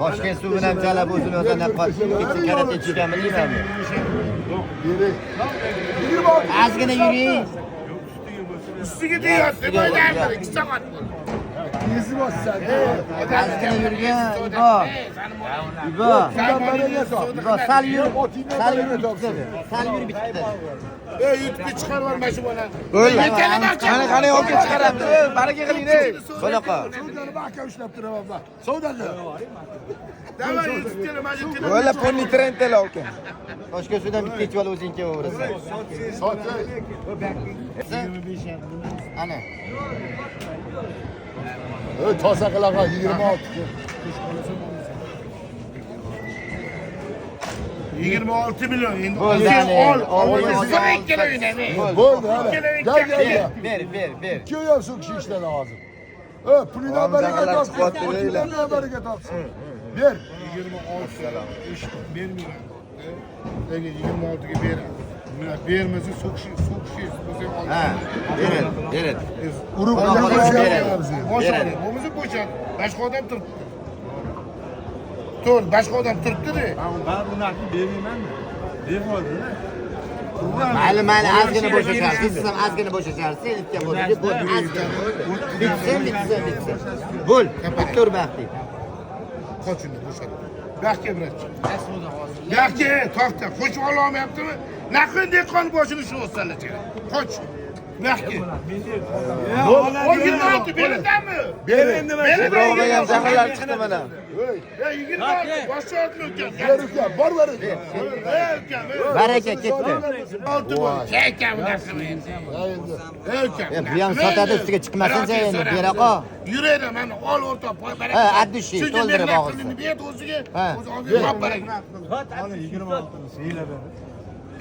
Toshkent suvi bilan chalab o'zini o'zini karate tushgan bilmayman. Ozgina yuring. Ustiga deyapti, bo'ylardir 2 soat bo'ldi. Yezi bossan. Ozgina yurgan. İbo, sal yurib bitdi. Sal yurib bitdi. Yutib chiqarib olmashi bola. Qani olib chiqaribdi. Baraka qiling. Bunaqa. Savdani mahkam ushlab turaman men. Savdani. Davay yutib kelmaji. Bo'la ponni trendlar olgan. Toshkent suvidan bitta ichib ol o'zing kelaversan. Sotay. Ana. Toza qilaqa 26. 26 milyon endi. Bo'ldi, Bo'ldi, hadi. Gel. Ber. Ko'yar shu kishi ishladi hozir. Pulidan baraka topsin. Pulidan baraka topsin. Ber. 26 salam. İş vermiyor. Peki 26'ga beradi. Bermasa so'kishi o'zim oldim. Ha, ber. Urib Boshqa bo'lmasa bo'shadi. Boshqa odam turibdi. To'g'ri, boshqa odam turibdi-da. Ben bunlarni bermayman-da. Bermoqdi-da. Mayli, ozgina bo'shasharsiz, siz ham ozgina bo'shasharsiz, itga bo'ldi. Bu ozgina. Bitsin. Bo'l, bitta urmaqdi. Qochini bo'shadi. Baxtga biratchi. Yaxki, to'xta. Qo'shib olmayaptimi? Naqin dehqon boshini shu o'ssanlar kerak. Qoch. Yaxki. O 26 beradimi? Ber endi men. Birovga ham jahllar chiqdi mana. 26 boshqa otni o'tgan. Ber uka, bor baraka. Baraka ketdi. 6 bo'l. Kekan bunaqasi endi. Bu ham sotadi ustiga chiqmasin endi, beraqa. Yuraydi mana ol o'rta poy baraka. Ha, addushi to'ldirib og'izga. Ber o'ziga. Ha. O'zi olib baraka. Hali 26'ni siyla ber.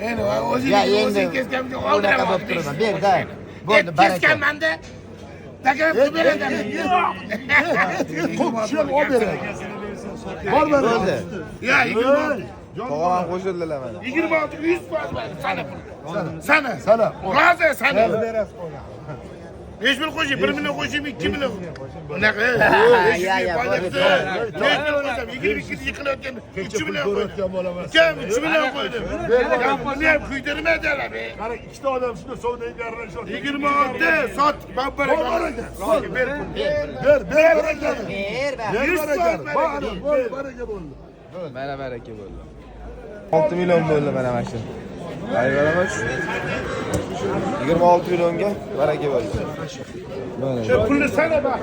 Endi o'zing o'zing kesganga Bunaqa oldiraman. bo'lib turaman. Ber-da. Bo'ldi, baraka. Kesganman-da. Taklif beradi. Shu olib ber. Bor baraka. Bo'ldi. Ya 26. Tog'am qo'shildilar mana. 26 100% sana. Sana. Rozi sana. Beş bin koşayım, 1 milyon koşayım, 2 milyon. Ne kadar? Ya, Beş bin koşayım, 22 yıkılırken 3 milyon koydum. 3 milyon koydum. Ya bu ne? Kıydırma ederler be. Qara ikkita odam shunda savdoga aralashib. 26 sat, ben baraka. Ver. Ber baraka. Ber. 100 saat Bor baraka bo'ldi. Mana baraka bo'ldi. 6 million bo'ldi mana mana shu. Ayvaramiz. 26 millionga baraka bo'ldi. Mana. Şu pulni sana bak.